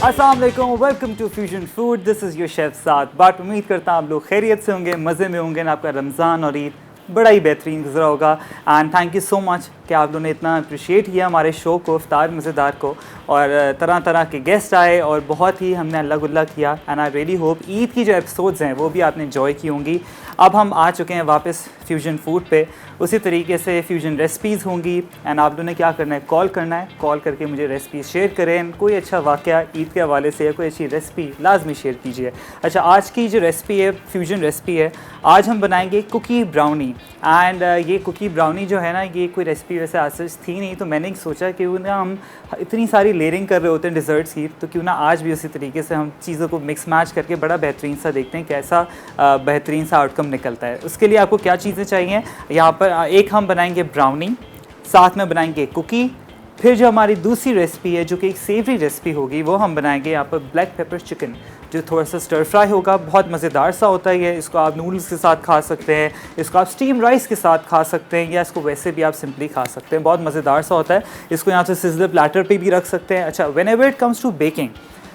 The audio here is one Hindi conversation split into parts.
अस्सलाम वालेकुम, welcome to Fusion Food. This is your chef Saad Butt. उम्मीद करता हूँ आप लोग खैरियत से होंगे, मज़े में होंगे ना। आपका रमज़ान और ईद बड़ा ही बेहतरीन गुजरा होगा। And thank you so much कि आप लोगों ने इतना अप्रिशिएट किया हमारे शो को, इफ्तार मज़ेदार को, और तरह तरह के गेस्ट आए और बहुत ही हमने अल्लाह गुल्ला किया। And I really hope Eid की जो एपिसोड्स हैं वो भी आपने एंजॉय की होंगी। अब हम आ चुके हैं वापस फ्यूजन फूड पे। उसी तरीके से फ्यूजन रेसिपीज़ होंगी एंड आप लोगों ने क्या करना है, कॉल करना है। कॉल करके मुझे रेसिपी शेयर करें, कोई अच्छा वाक़या ईद के हवाले से या कोई अच्छी रेसिपी लाजमी शेयर कीजिए। अच्छा, आज की जो रेसिपी है, फ्यूजन रेसिपी है, आज हम बनाएंगे कुकी ब्राउनी। एंड ये कुकी ब्राउनी जो है ना, ये कोई रेसिपी वैसे आज सच थी नहीं, तो मैंने सोचा कि ना हम इतनी सारी लेयरिंग कर रहे होते हैं डिज़र्ट्स की, तो क्यों ना आज भी उसी तरीके से हम चीज़ों को मिक्स मैच करके बड़ा बेहतरीन सा देखते हैं कैसा बेहतरीन सा आउटकम निकलता है। उसके लिए आपको क्या चीज़ें चाहिए, यहाँ पर एक हम बनाएंगे ब्राउनी, साथ में बनाएंगे कुकी। फिर जो हमारी दूसरी रेसिपी है जो कि एक सेवरी रेसिपी होगी, वो हम बनाएंगे यहाँ पर ब्लैक पेपर चिकन, जो थोड़ा सा स्टर फ्राई होगा, बहुत मज़ेदार सा होता है ये। इसको आप नूडल्स के साथ खा सकते हैं, इसको आप स्टीम राइस के साथ खा सकते हैं, या इसको वैसे भी आप सिंपली खा सकते हैं। बहुत मज़ेदार सा होता है। इसको यहाँ से सिज़लर प्लेटर पे भी रख सकते हैं। अच्छा, whenever it comes to baking,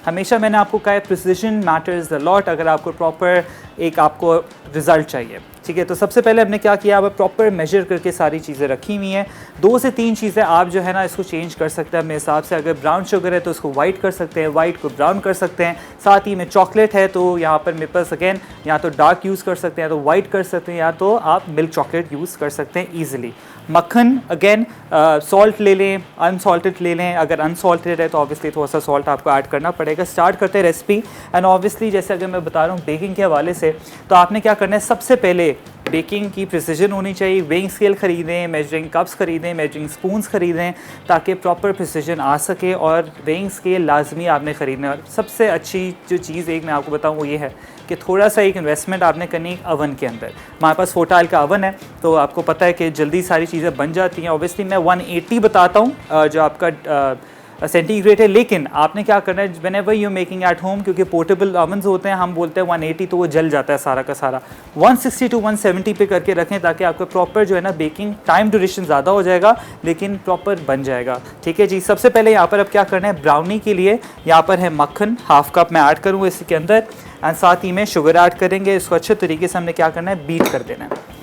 हमेशा मैंने आपको कहा है प्रिसिजन मैटर्स अ लॉट। अगर आपको प्रॉपर एक आपको रिज़ल्ट चाहिए, ठीक है, तो सबसे पहले हमने क्या किया, अब प्रॉपर मेजर करके सारी चीज़ें रखी हुई हैं। 2 से 3 चीज़ें आप जो है ना इसको चेंज कर सकते हैं अपने हिसाब से। अगर ब्राउन शुगर है तो उसको वाइट कर सकते हैं, वाइट को ब्राउन कर सकते हैं। साथ ही में चॉकलेट है तो यहाँ पर मेरे पास अगेन या तो डार्क यूज़ कर सकते हैं, या तो वाइट कर सकते हैं, या तो आप मिल्क चॉकलेट यूज़ कर सकते हैं ईजिली। मक्खन अगेन सॉल्ट ले लें, अनसॉल्टेड ले लें। अगर अनसॉल्टेड है तो ऑब्वियसली थोड़ा सा सॉल्ट आपको ऐड करना पड़ेगा। स्टार्ट करते हैं रेसिपी। एंड ऑब्वियसली जैसे अगर मैं बता रहा हूँ बेकिंग के हवाले से, तो आपने क्या करना है, सबसे पहले बेकिंग की प्रिसिजन होनी चाहिए। वेइंग स्केल ख़रीदें, मेजरिंग कप्स ख़रीदें, मेजरिंग स्पून्स ख़रीदें, ताकि प्रॉपर प्रिसिजन आ सके। और वेइंग स्केल लाजमी आपने ख़रीदना है। और सबसे अच्छी जो चीज़ एक मैं आपको बताऊँ वो ये है कि थोड़ा सा एक इन्वेस्टमेंट आपने करनी है अवन के अंदर। हमारे पास फोटाइल का अवन है, तो आपको पता है कि जल्दी सारी चीज़ें बन जाती हैं। ऑब्वियसली मैं 180 बताता हूँ जो आपका सेंटीग्रेड है, लेकिन आपने क्या करना है, whenever you making at home, क्योंकि पोर्टेबल ओवन्स होते हैं, हम बोलते हैं 180 तो वो जल जाता है सारा का सारा। 160 टू 170 पे करके रखें, ताकि आपका प्रॉपर जो है ना बेकिंग टाइम ड्यूरेशन ज़्यादा हो जाएगा, लेकिन प्रॉपर बन जाएगा। ठीक है जी। सबसे पहले यहाँ पर अब क्या करना है, ब्राउनी के लिए यहाँ पर है मक्खन, हाफ कप मैं ऐड करूँगा इसके अंदर, एंड साथ ही में शुगर ऐड करेंगे। इसको अच्छे तरीके से हमने क्या करना है, बीट कर देना है।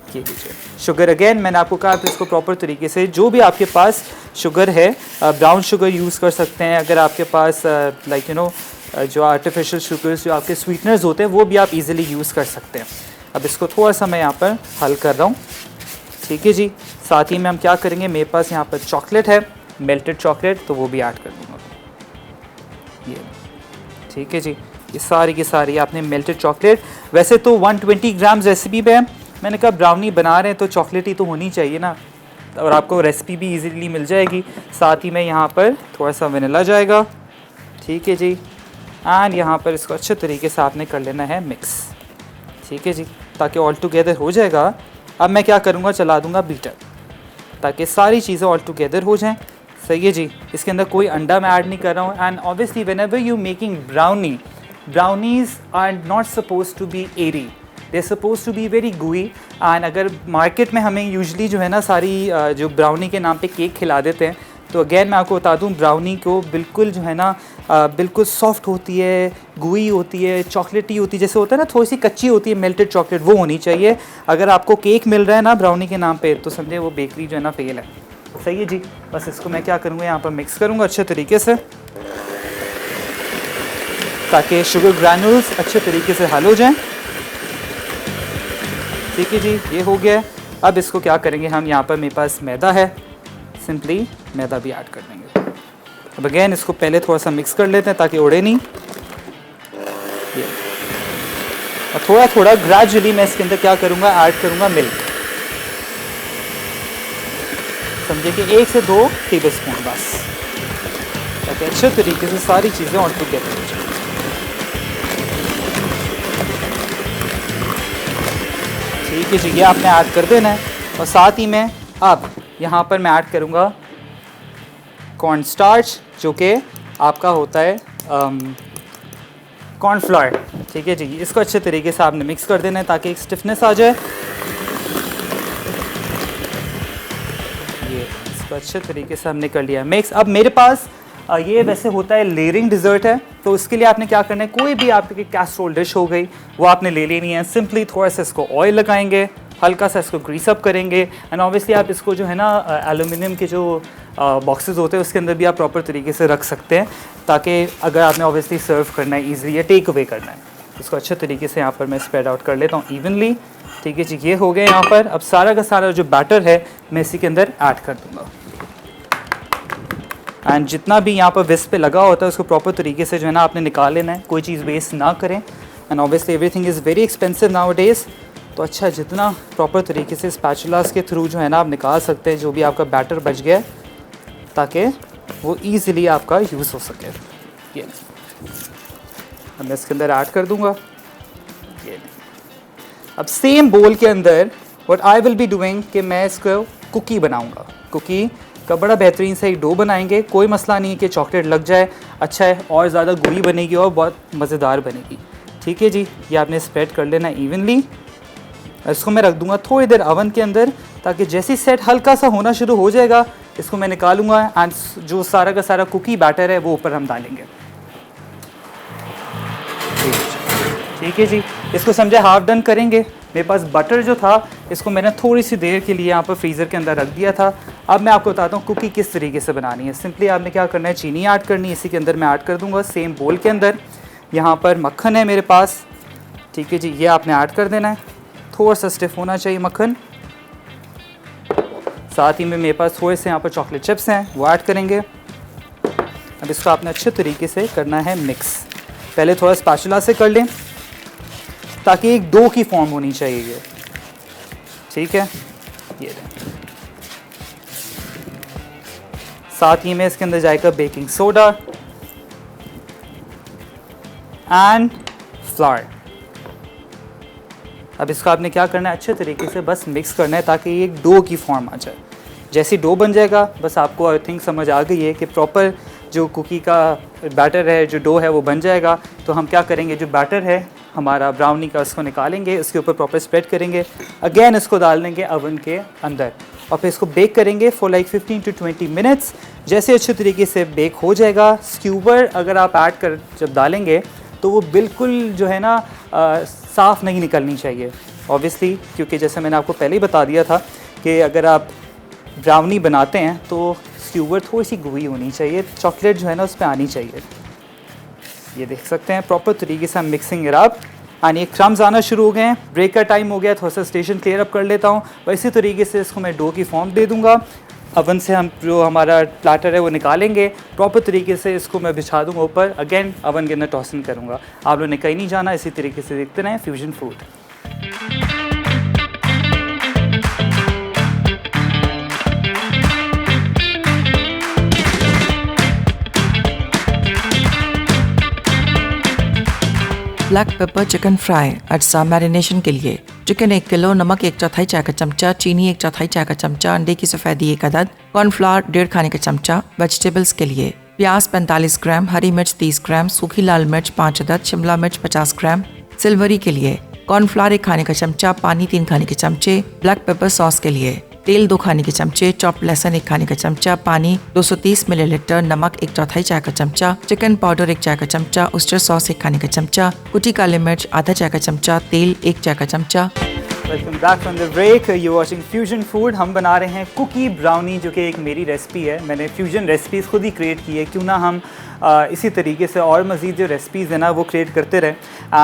ये लीजिए शुगर, अगेन मैंने आपको कहा तो इसको प्रॉपर तरीके से, जो भी आपके पास शुगर है, ब्राउन शुगर यूज़ कर सकते हैं। अगर आपके पास लाइक यू नो जो आर्टिफिशियल शुगर्स, जो आपके स्वीटनर्स होते हैं, वो भी आप इजीली यूज़ कर सकते हैं। अब इसको थोड़ा सा मैं यहाँ पर हल कर रहा हूँ, ठीक है जी। साथ ही में हम क्या करेंगे, मेरे पास यहाँ पर चॉकलेट है, मेल्टेड चॉकलेट, तो वो भी ऐड कर दूँगा। ये ठीक है जी। ये सारी की सारी आपने मेल्टेड चॉकलेट, वैसे तो 120 ग्राम्स रेसिपी पे है, मैंने कहा ब्राउनी बना रहे हैं तो चॉकलेट ही तो होनी चाहिए ना, और आपको रेसिपी भी इजीली मिल जाएगी। साथ ही में यहाँ पर थोड़ा सा वनीला जाएगा, ठीक है जी। एंड यहाँ पर इसको अच्छे तरीके से आपने कर लेना है मिक्स, ठीक है जी, ताकि ऑल टुगेदर हो जाएगा। अब मैं क्या करूँगा, चला दूँगा बीटर, ताकि सारी चीज़ें ऑल टुगेदर हो जाएँ। सही है जी। इसके अंदर कोई अंडा मैं ऐड नहीं कर रहा हूँ। And obviously whenever you making brownie, brownies are not suppose to be airy, they suppose to be very gooey. एंड अगर मार्केट में हमें यूजली जो है ना सारी जो ब्राउनी के नाम पे केक खिला देते हैं, तो अगेन मैं आपको बता दूं, ब्राउनी को बिल्कुल जो है ना बिल्कुल सॉफ्ट होती है, गुई होती है, चॉकलेटी होती है, जैसे होता है ना थोड़ी सी कच्ची होती है मेल्टेड चॉकलेट, वो होनी चाहिए। अगर आपको केक मिल रहा है ना ब्राउनी के नाम पे, तो समझे वो बेकरी जो है ना फेल है। सही है जी। बस इसको मैं क्या करूँगा, यहाँ पर मिक्स करूँगा अच्छे तरीके से, ताकि शुगर ग्रैन्यूल्स अच्छे तरीके से हल हो जाएँ। ठीक है जी, ये हो गया है। अब इसको क्या करेंगे हम, यहाँ पर मेरे पास मैदा है, सिंपली मैदा भी ऐड कर देंगे। अब अगेन इसको पहले थोड़ा सा मिक्स कर लेते हैं ताकि उड़े नहीं। ये और थोड़ा थोड़ा ग्रेजुअली मैं इसके अंदर क्या करूँगा, ऐड करूँगा मिल्क, समझे कि 1 से 2 टेबलस्पून बस, ताकि अच्छे तरीके से सारी चीज़ें ऑल टुगेदर हो जाए। ठीक है जी, ये आपने ऐड कर देना है। और साथ ही में अब यहाँ पर मैं ऐड करूँगा कॉर्न स्टार्च, जो कि आपका होता है कॉर्नफ्लोर। ठीक है जी, इसको अच्छे तरीके से आपने मिक्स कर देना है ताकि एक स्टिफनेस आ जाए। ये इसको अच्छे तरीके से हमने कर लिया मिक्स। अब मेरे पास ये वैसे होता है लेयरिंग डिज़र्ट है, तो उसके लिए आपने क्या करना है, कोई भी आपकी कैसरोल डिश हो गई वो आपने ले लेनी है। सिंपली थोड़ा सा इसको ऑयल लगाएंगे, हल्का सा इसको ग्रीस अप करेंगे एंड ऑब्वियसली आप इसको जो है ना एल्यूमिनियम के जो बॉक्सेस होते हैं उसके अंदर भी आप प्रॉपर तरीके से रख सकते हैं, ताकि अगर आपने ऑब्वियसली सर्व करना है ईजिली या टेक अवे करना है। इसको अच्छे तरीके से यहाँ पर मैं स्प्रेड आउट कर लेता हूँ इवनली। ठीक है जी, ये हो गया यहाँ पर। अब सारा का सारा जो बैटर है मैं इसी के अंदर ऐड कर दूँगा एंड जितना भी यहाँ पर विस्क पे लगा होता है उसको प्रॉपर तरीके से जो है ना आपने निकाल लेना है, कोई चीज़ वेस्ट ना करें। And obviously everything is very expensive now days, तो अच्छा जितना प्रॉपर तरीके से स्पैचुलास के थ्रू जो है ना आप निकाल सकते हैं जो भी आपका बैटर बच गया है, ताकि वो ईज़िली आपका यूज़ हो सके। ये अब मैं इसके अंदर ऐड कर दूँगा। ये अब सेम बोल के अंदर what I will be doing कि मैं इसको कुकी बनाऊँगा। कुकी का बड़ा बेहतरीन सा एक डो बनाएंगे, कोई मसला नहीं है कि चॉकलेट लग जाए, अच्छा है, और ज़्यादा गुरी बनेगी और बहुत मज़ेदार बनेगी। ठीक है जी, ये आपने स्प्रेड कर लेना इवनली। इसको मैं रख दूंगा थोड़ी देर ओवन के अंदर, ताकि जैसी सेट हल्का सा होना शुरू हो जाएगा इसको मैं निकालूंगा एंड जो सारा का सारा कुकी बैटर है वो ऊपर हम डालेंगे। ठीक है जी, इसको समझे हाफ डन करेंगे। मेरे पास बटर जो था इसको मैंने थोड़ी सी देर के लिए यहाँ पर फ्रीज़र के अंदर रख दिया था। अब मैं आपको बताता हूँ कुकी किस तरीके से बनानी है। सिंपली आपने क्या करना है, चीनी ऐड करनी है, इसी के अंदर मैं ऐड कर दूँगा सेम बोल के अंदर। यहाँ पर मक्खन है मेरे पास, ठीक है जी, ये आपने ऐड कर देना है। थोड़ा सा स्टिफ होना चाहिए मक्खन। साथ ही में मेरे पास थोड़े से यहाँ पर चॉकलेट चिप्स हैं, वो ऐड करेंगे। अब इसको आपने अच्छे तरीके से करना है मिक्स। पहले थोड़ा स्पैचुला से कर लें ताकि एक डो की फॉर्म होनी चाहिए ये। ठीक है, ये दें। साथ ही में इसके अंदर जाएगा बेकिंग सोडा एंड फ्लावर। अब इसको आपने क्या करना है, अच्छे तरीके से बस मिक्स करना है ताकि एक डो की फॉर्म आ जाए। जैसी डो बन जाएगा, बस आपको आई थिंक समझ आ गई है कि प्रॉपर जो कुकी का बैटर है, जो डो है वो बन जाएगा। तो हम क्या करेंगे, जो बैटर है हमारा ब्राउनी का उसको निकालेंगे, उसके ऊपर प्रॉपर स्प्रेड करेंगे, अगेन इसको डाल देंगे ओवन के अंदर और फिर इसको बेक करेंगे फॉर लाइक 15 to 20 मिनट्स। जैसे अच्छे तरीके से बेक हो जाएगा, स्क्यूबर अगर आप ऐड कर जब डालेंगे तो वो बिल्कुल जो है ना साफ़ नहीं निकलनी चाहिए ऑब्वियसली, क्योंकि जैसे मैंने आपको पहले ही बता दिया था कि अगर आप ब्राउनी बनाते हैं तो स्क्यूबर थोड़ी सी गुई होनी चाहिए, चॉकलेट जो है ना उस पर आनी चाहिए। ये देख सकते हैं प्रॉपर तरीके से हम मिक्सिंग इट अप एंड ये क्रम्स आना शुरू हो गए हैं। ब्रेक का टाइम हो गया, थोड़ा सा स्टेशन क्लियर अप कर लेता हूँ। और इसी तरीके से इसको मैं डो की फॉर्म दे दूँगा। अवन से हम जो हमारा प्लाटर है वो निकालेंगे, प्रॉपर तरीके से इसको मैं बिछा दूँगा ऊपर, अगेन अवन के अंदर टॉसन करूँगा। आप लोगों ने कहीं नहीं जाना, इसी तरीके से देखते रहें fusion food. Black pepper chicken fry अज्जा मैरिनेशन के लिए चिकन 1 किलो, नमक 1/4 चाय का चमचा, चीनी 1/4 चाय का चमचा, अंडे की सफ़ेदी 1 अदद, कॉर्नफ्लावर 1.5 खाने का चमचा। वेजिटेबल्स के लिए प्याज 45 ग्राम, हरी मिर्च 30 ग्राम, सूखी लाल मिर्च 5 अदद, शिमला मिर्च 50 ग्राम। सिल्वरी के लिए कॉर्नफ्लावर 1 खाने का चमचा, पानी 3 खाने के चमचे। ब्लैक पेपर सॉस के लिए तेल 2 खाने के चमचे, चॉप लहसुन 1 खाने का चमचा, पानी 230 मिलीलीटर, नमक 1/4 चाय का चमचा, चिकन पाउडर 1 चाय का चमचा, ऑयस्टर सॉस 1 खाने का चमचा, कुटी काली मिर्च आधा चाय का चमचा, तेल 1 चाय का चमचा। Welcome back from the break, you watching fusion food. हम बना रहे हैं कुकी ब्राउनी, जो कि एक मेरी रेसिपी है। मैंने फ्यूजन रेसिपीज़ खुद ही क्रिएट की है, क्यों ना हम इसी तरीके से और मज़ीद जो रेसिपीज़ है ना वो क्रिएट करते रहें।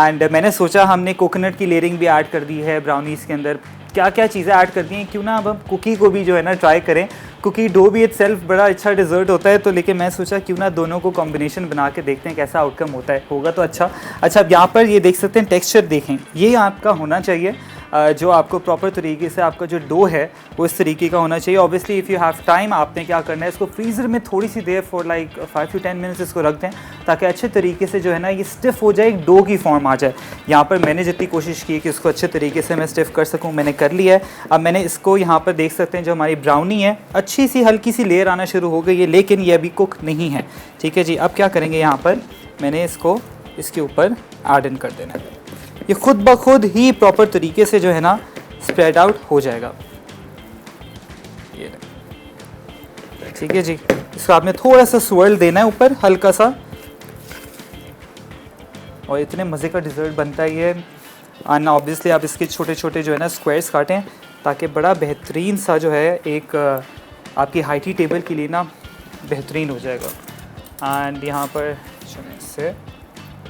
एंड मैंने सोचा हमने कोकोनट की लेयरिंग भी ऐड कर दी है ब्राउनीज़ के अंदर, क्या क्या चीज़ें ऐड कर दी हैं, क्यों ना अब हम कुकी को भी जो है ना ट्राई करें। कुकी डो भी इटसेल्फ बड़ा अच्छा डिज़र्ट होता है, तो लेकिन मैं सोचा क्यों ना दोनों को कॉम्बिनेशन बना के देखते हैं कैसा आउटकम होता है, होगा तो अच्छा। अब यहाँ पर ये देख सकते हैं, टेक्सचर देखें, ये आपका होना चाहिए जो आपको प्रॉपर तरीके से आपका जो डो है वो इस तरीके का होना चाहिए। Obviously if you have time, आपने क्या करना है, इसको फ्रीज़र में थोड़ी सी देर फॉर लाइक 5 to 10 मिनट्स इसको रख दें, ताकि अच्छे तरीके से जो है ना ये स्टिफ़ हो जाए, एक डो की फॉर्म आ जाए। यहाँ पर मैंने जितनी कोशिश की कि इसको अच्छे तरीके से मैं स्टिफ़ कर सकूँ, मैंने कर लिया है। अब मैंने इसको यहाँ पर देख सकते हैं, जो हमारी ब्राउनी है अच्छी सी हल्की सी लेयर आना शुरू हो गई है, लेकिन ये अभी कुक नहीं है। ठीक है जी, अब क्या करेंगे, यहाँ पर मैंने इसको इसके ऊपर ऐड इन कर देना है। ये खुद ब खुद ही प्रॉपर तरीके से जो है ना स्प्रेड आउट हो जाएगा। ये ठीक है जी, इसको आपने थोड़ा सा स्वर्ल देना है ऊपर हल्का सा, और इतने मज़े का डिज़र्ट बनता है ये। एंड ऑब्वियसली आप इसके छोटे छोटे जो है ना स्क्वायर्स काटें, ताकि बड़ा बेहतरीन सा जो है एक आपकी हाई टी टेबल के लिए ना बेहतरीन हो जाएगा। एंड यहाँ पर इससे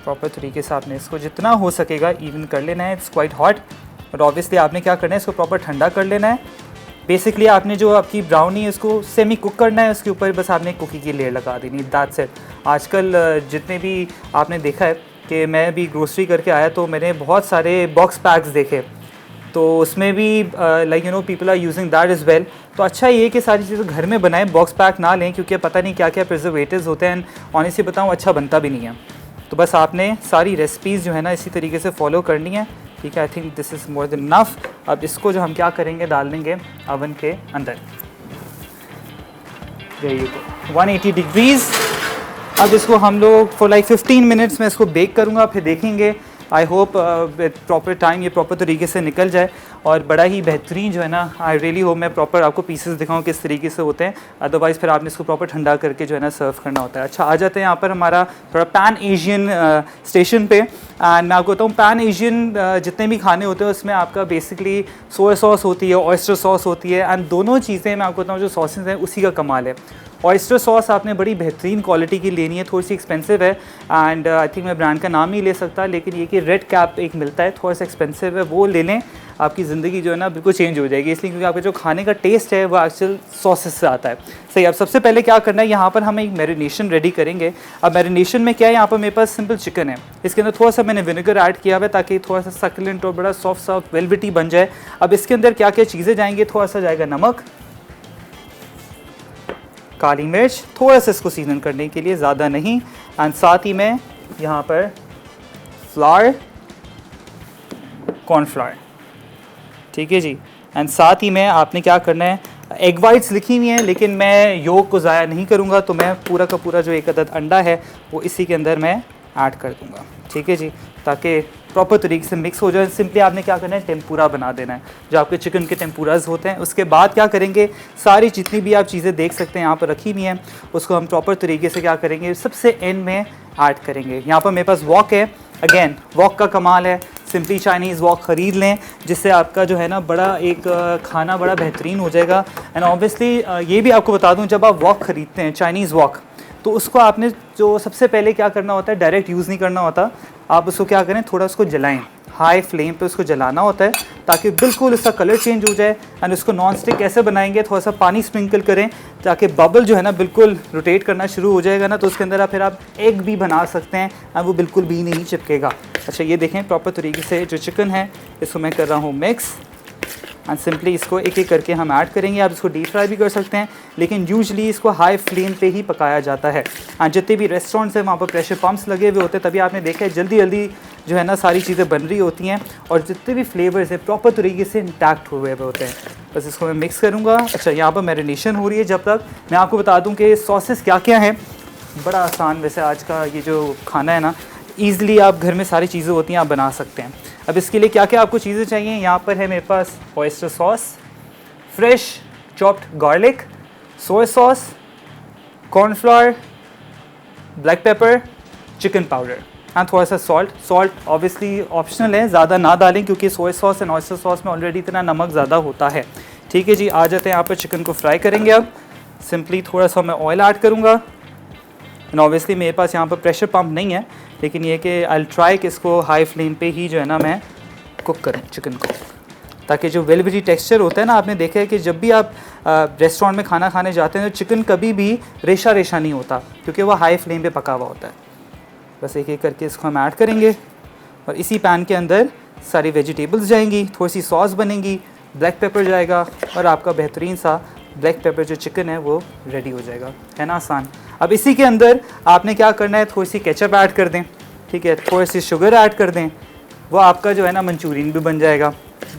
प्रॉपर तरीके से आपने इसको जितना हो सकेगा इवन कर लेना है। It's quite hot, but obviously आपने क्या करना है, इसको प्रॉपर ठंडा कर लेना है। बेसिकली आपने जो आपकी ब्राउनी है उसको सेमी कुक करना है, उसके ऊपर बस आपने कुकी की लेयर लगा देनी, दैट्स इट। आजकल जितने भी आपने देखा है कि मैं भी ग्रोसरी करके आया तो मैंने बहुत सारे बॉक्स पैक्स देखे, तो उसमें भी like you know people are using that is well. तो अच्छा ये कि सारी चीज़ें घर में बनाएं, बॉक्स पैक ना लें, क्योंकि पता नहीं क्या क्या प्रिजर्वेटिव्स होते हैं। ऑनेस्टली बताऊँ अच्छा बनता भी नहीं है। तो बस आपने सारी रेसिपीज़ जो है ना इसी तरीके से फॉलो करनी है, ठीक है। I think this is more than enough. अब इसको जो हम क्या करेंगे, डाल देंगे अवन के अंदर, 180 डिग्रीज़। अब इसको हम लोग फॉर लाइक 15 मिनट्स में इसको बेक करूँगा, फिर देखेंगे। आई होप प्रॉपर टाइम ये प्रॉपर तरीके से निकल जाए और बड़ा ही बेहतरीन जो है ना, आई रियली होप मैं प्रॉपर आपको पीसेस दिखाऊं किस तरीके से होते हैं। अदरवाइज़ फिर आपने इसको प्रॉपर ठंडा करके जो है ना सर्व करना होता है। अच्छा, आ जाते हैं यहाँ पर हमारा थोड़ा पैन एशियन स्टेशन पे। एंड मैं आपको बताऊँ पैन एशियन जितने भी खाने होते हैं उसमें आपका बेसिकली सोया सॉस होती है, ऑयस्टर सॉस होती है, एंड दोनों चीज़ें मैं आपको बताऊँ जो सॉसेस हैं उसी का कमाल है। ऑयस्टर सॉस आपने बड़ी बेहतरीन क्वालिटी की लेनी है, थोड़ी सी एक्सपेंसिव है, एंड आई थिंक मैं ब्रांड का नाम नहीं ले सकता, लेकिन ये कि रेड कैप एक मिलता है, थोड़ा सा एक्सपेंसिव है, वो ले लें। आपकी ज़िंदगी जो है ना बिल्कुल चेंज हो जाएगी, इसलिए क्योंकि आपका जो खाने का टेस्ट है वो एक्चुअल सॉसेस से आता है। सही, अब सबसे पहले क्या करना है, यहाँ पर हम एक मैरिनेशन रेडी करेंगे। अब मैरिनेशन में क्या है, यहाँ पर मेरे पास सिंपल चिकन है, इसके अंदर थोड़ा सा मैंने विनेगर ऐड किया हुआ है ताकि थोड़ा सा सक्लेंट और बड़ा सॉफ्ट सॉफ्ट वेलवेटी बन जाए। अब इसके अंदर क्या क्या चीज़ें जाएंगी, थोड़ा सा जाएगा नमक, काली मिर्च, थोड़ा सा इसको सीजन करने के लिए, ज़्यादा नहीं, एंड साथ ही में यहाँ पर फ्लावर, कॉर्नफ्लावर, ठीक है जी। एंड साथ ही में आपने क्या करना है, एग वाइट्स लिखी हुई हैं लेकिन मैं योग को ज़ाया नहीं करूँगा, तो मैं पूरा का पूरा जो एक अदद अंडा है वो इसी के अंदर मैं ऐड कर दूँगा, ठीक है जी, ताकि प्रॉपर तरीके से मिक्स हो जाए। सिंपली आपने क्या करना है, टेम्पूरा बना देना है, जो आपके चिकन के टेम्पूराज होते हैं। उसके बाद क्या करेंगे, सारी जितनी भी आप चीज़ें देख सकते हैं यहाँ पर रखी हुई हैं, उसको हम प्रॉपर तरीके से क्या करेंगे, सबसे एंड में ऐड करेंगे। यहाँ पर मेरे पास वॉक है, अगेन वॉक का कमाल है, सिंपली चाइनीज़ वॉक ख़रीद लें, जिससे आपका जो है ना बड़ा एक खाना बड़ा बेहतरीन हो जाएगा। एंड ऑब्वियसली ये भी आपको बता दूँ, जब आप वॉक ख़रीदते हैं चाइनीज़ वॉक, तो उसको आपने जो सबसे पहले क्या करना होता है, डायरेक्ट यूज़ नहीं करना होता, आप उसको क्या करें, थोड़ा उसको जलाएं, हाई फ्लेम पे उसको जलाना होता है ताकि बिल्कुल उसका कलर चेंज हो जाए। एंड उसको नॉन स्टिक कैसे बनाएंगे, थोड़ा सा पानी स्प्रिंकल करें ताकि बबल जो है ना बिल्कुल रोटेट करना शुरू हो जाएगा ना, तो उसके अंदर फिर आप एग भी बना सकते हैं और वो बिल्कुल भी नहीं चिपकेगा। अच्छा, ये देखें प्रॉपर तरीके से जो चिकन है इसको मैं कर रहा हूँ मिक्स, एंड सिंपली इसको एक एक करके हम ऐड करेंगे। आप इसको डीप फ्राई भी कर सकते हैं, लेकिन यूजली इसको हाई फ्लेम पे ही पकाया जाता है। एंड जितने भी रेस्टोरेंट्स हैं वहाँ पर प्रेशर पम्प्स लगे हुए होते हैं, तभी आपने देखा है जल्दी जल्दी जो है ना सारी चीज़ें बन रही होती हैं और जितने भी फ्लेवर्स हैं प्रॉपर तरीके से इंटैक्ट हुए हुए होते हैं। बस इसको मैं मिक्स करूँगा। अच्छा, यहाँ पर मैरिनेशन हो रही है, जब तक मैं आपको बता दूँ कि सॉसेस क्या क्या हैं। बड़ा आसान वैसे आज का ये जो खाना है ना, ईज़िली आप घर में सारी चीज़ें होती हैं, आप बना सकते हैं। अब इसके लिए क्या क्या आपको चीज़ें चाहिए, यहाँ पर है मेरे पास oyster sauce, fresh chopped garlic, soya sauce, cornflour, black pepper, chicken powder and थोड़ा सा सॉल्ट। सॉल्ट ऑब्वियसली ऑप्शनल है, ज़्यादा ना डालें क्योंकि soya sauce and oyster sauce में ऑलरेडी इतना नमक ज़्यादा होता है, ठीक है जी। आ जाते हैं यहाँ पर चिकन को फ्राई करेंगे। अब सिंपली थोड़ा सा मैं ऑयल ऐड करूँगा, एंड ऑब्वियसली मेरे पास यहाँ पर प्रेशर पंप नहीं है, लेकिन ये कि आई ट्राई कि इसको हाई फ्लेम पे ही जो है ना मैं कुक करूँ चिकन को, ताकि जो वेलवेटी टेक्सचर होता है ना, आपने देखा है कि जब भी आप रेस्टोरेंट में खाना खाने जाते हैं तो चिकन कभी भी रेशा रेशा नहीं होता क्योंकि वह हाई फ्लेम पे पका हुआ होता है। बस एक एक करके इसको हम ऐड करेंगे और इसी पैन के अंदर सारी वेजिटेबल्स जाएंगी, थोड़ी सी सॉस बनेगी, ब्लैक पेपर जाएगा और आपका बेहतरीन सा ब्लैक पेपर जो चिकन है वो रेडी हो जाएगा। है ना आसान। अब इसी के अंदर आपने क्या करना है, थोड़ी सी केचप ऐड कर दें, ठीक है, थोड़ी सी शुगर ऐड कर दें, वो आपका जो है ना मंचूरियन भी बन जाएगा।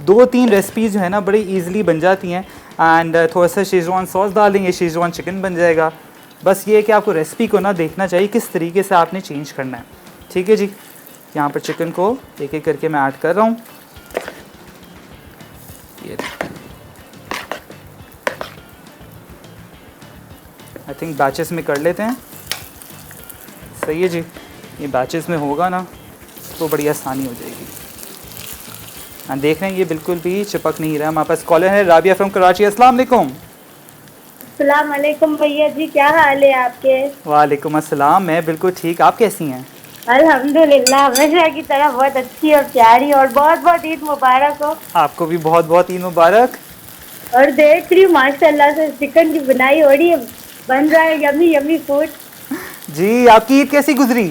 2-3 रेसिपीज़ जो है ना बड़ी ईजिली बन जाती हैं। एंड थोड़ा सा शेजवान सॉस डाल देंगे, शेजवान चिकन बन जाएगा। बस ये है कि आपको रेसिपी को ना देखना चाहिए किस तरीके से आपने चेंज करना है, ठीक है जी। यहाँ पर चिकन को एक एक करके मैं ऐड कर रहा हूँ। आई थिंक बैचेस में कर लेते हैं। सही है जी, ये बैचेस में होगा ना तो बड़ी आसानी हो जाएगी। हाँ देख रहे हैं ये बिल्कुल भी चिपक नहीं रहा। हमारे पास कॉलर है राबिया फ्रॉम कराची। अस्सलाम वालेकुम। अस्सलाम वालेकुम भैया जी, क्या हाल है आपके? वालेकुम अस्सलाम, मैं बिल्कुल ठीक, आप कैसी हैं? अल्हम्दुलिल्लाह, हमेशा की तरह बहुत अच्छी और प्यारी, और बहुत बहुत ईद मुबारक हो। आपको भी बहुत बहुत ईद मुबारक। और देख रही हूँ माशाल्लाह से चिकन की बुनाई हो रही है, बन रहा है यमी यमी फूड। जी आपकी ईद कैसी गुजरी?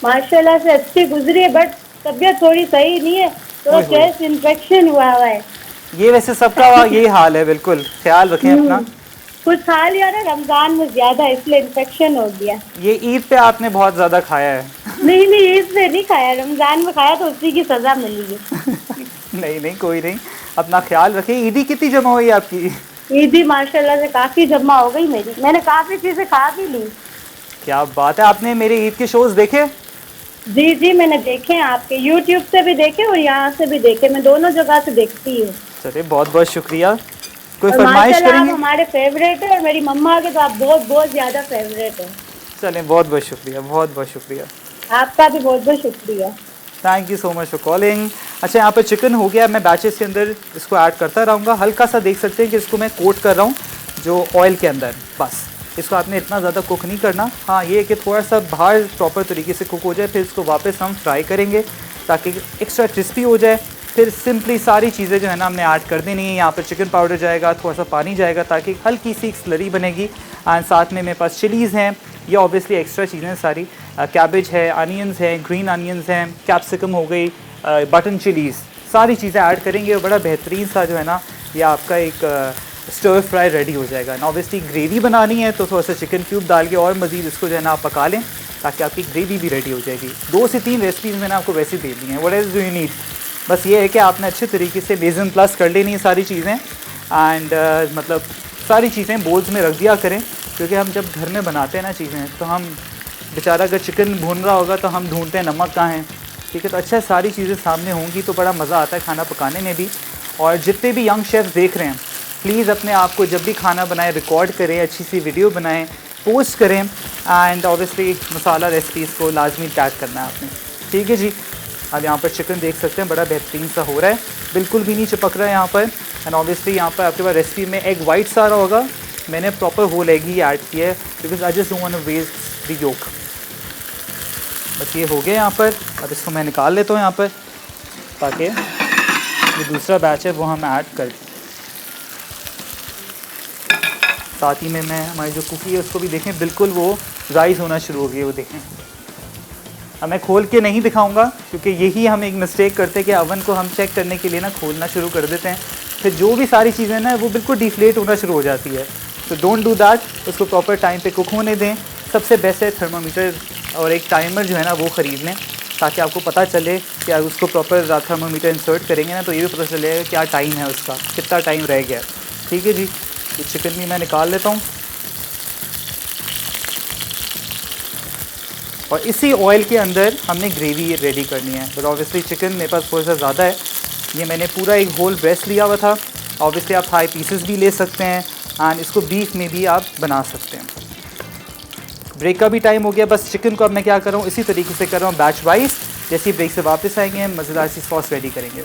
माशाल्लाह से अच्छी गुजरी है, बट तबीयत थोड़ी सही नहीं है, थोड़ा ओए होए। चेस्ट इन्फेक्शन हुआ है। ये वैसे सबका यही हाल है, बिल्कुल ख्याल रखें अपना। कुछ खा लिया ना रमजान में ज्यादा, इसलिए इन्फेक्शन हो गया। ये ईद पे आपने बहुत ज़्यादा खाया है। नहीं नहीं, इसलिए नहीं खाया, रमजान में खाया तो उसी की सजा मिली है। नहीं नहीं कोई नहीं, अपना ख्याल रखिए। ईदी कितनी जमा हुई आपकी? ईदी माशाल्लाह से काफी जमा हो गई मेरी, मैंने काफी चीजें खा भी ली। क्या बात है, आपने मेरे ईद के शोज देखे? जी जी, मैंने देखे हैं, आपके YouTube से भी देखे और यहाँ से भी देखे, मैं दोनों जगह से देखती हूँ। चलिए बहुत बहुत शुक्रिया। कोई और फरमाइश माशाल्लाह आप करेंगे? हमारे फेवरेट है, और मेरी मम्मा के तो आप बहुत बहुत ज्यादा फेवरेट है। चलें बहुत बहुत शुक्रिया, बहुत बहुत शुक्रिया। आपका भी बहुत बहुत शुक्रिया। Thank you so much for calling. अच्छा यहाँ पर चिकन हो गया, मैं बैचेस के अंदर इसको ऐड करता रहूँगा। हल्का सा देख सकते हैं कि इसको मैं कोट कर रहा हूँ जो ऑयल के अंदर, बस इसको आपने इतना ज़्यादा कुक नहीं करना। हाँ ये है कि थोड़ा सा बाहर प्रॉपर तरीके से कुक हो जाए, फिर इसको वापस हम फ्राई करेंगे ताकि एक्स्ट्रा क्रिस्पी हो जाए। फिर सिंपली सारी चीज़ें जो है ना हमने ऐड कर देनी है। यहाँ पर चिकन पाउडर जाएगा, थोड़ा सा पानी जाएगा ताकि हल्की सी एक स्लरी बनेगी। एंड साथ में मेरे पास चिलीज़ हैं, ये ऑब्वियसली एक्स्ट्रा चीज़ें सारी, कैबेज है, अनियंस हैं, ग्रीन अनियंस हैं, कैप्सिकम हो गई, बटन चिलीज़, सारी चीज़ें ऐड करेंगे और बड़ा बेहतरीन सा जो है ना ये आपका एक स्टर फ्राई रेडी हो जाएगा। ना ऑब्वियसली ग्रेवी बनानी है तो थोड़ा सा चिकन क्यूब डाल के और मज़ीद इसको जो है ना आप पका लें ताकि आपकी ग्रेवी भी रेडी हो जाएगी। 2 से 3 रेसिपीज़ मैंने आपको वैसे दे दी हैं। What else do you need? बस ये है कि आपने अच्छे तरीके से बेसन प्लस कर लेनी है सारी चीज़ें। एंड मतलब सारी चीज़ें बोल्स में रख दिया करें, क्योंकि हम जब घर में बनाते हैं ना चीज़ें तो हम बेचारा अगर चिकन भून रहा होगा तो हम ढूंढते हैं नमक कहाँ है, ठीक है। तो अच्छा सारी चीज़ें सामने होंगी तो बड़ा मज़ा आता है खाना पकाने में भी। और जितने भी यंग शेफ़ देख रहे हैं प्लीज़ अपने आप को जब भी खाना बनाएं रिकॉर्ड करें, अच्छी सी वीडियो बनाएं, पोस्ट करें। एंड ऑब्वियसली मसाला रेसिपीज़ को लाजमी टैग करना है आपने, ठीक है जी। अब यहाँ पर चिकन देख सकते हैं बड़ा बेहतरीन सा हो रहा है, बिल्कुल भी नहीं चिपक रहा है यहाँ पर। एंड ऑब्वियसली यहाँ पर आपके पास रेसिपी में एग वाइट सारा होगा, मैंने प्रॉपर होल एग ही ऐड किया है because I just don't want to waste the yolk. बस ये हो गया यहाँ पर। अब इसको मैं निकाल लेता हूँ यहाँ पर ताकि ये दूसरा बैच है वो हम ऐड कर दें। साथ ही में मैं हमारी जो कुकी है उसको भी देखें, बिल्कुल वो राइस होना शुरू हो गई, वो देखें। अब मैं खोल के नहीं दिखाऊंगा क्योंकि यही हम एक मिस्टेक करते हैं कि अवन को हम चेक करने के लिए ना खोलना शुरू कर देते हैं, फिर जो भी सारी चीज़ें ना वो बिल्कुल डिफ्लेट होना शुरू हो जाती है। तो डोंट डू दैट, उसको प्रॉपर टाइम पे कुक होने दें। सबसे बेस्ट है थर्मामीटर और एक टाइमर जो है ना वो ख़रीद लें ताकि आपको पता चले कि अगर उसको प्रॉपर थर्मामीटर इंसर्ट करेंगे ना तो ये भी पता चलेगा क्या टाइम है उसका, कितना टाइम रह गया, ठीक है जी। तो चिकन भी मैं निकाल लेता हूँ और इसी ऑयल के अंदर हमने ग्रेवी रेडी करनी है। बट ऑब्वियसली चिकन मेरे पास थोड़ा सा ज़्यादा है, ये मैंने पूरा एक होल ब्रेस्ट लिया हुआ था। ऑब्वियसली आप थाई पीसेस भी ले सकते हैं एंड इसको बीफ में भी आप बना सकते हैं। ब्रेक का भी टाइम हो गया, बस चिकन को अब मैं क्या कर रहा हूँ इसी तरीके से कर रहा हूँ बैच वाइज। जैसे ही ब्रेक से वापस आएंगे मज़ेदार सी सॉस रेडी करेंगे।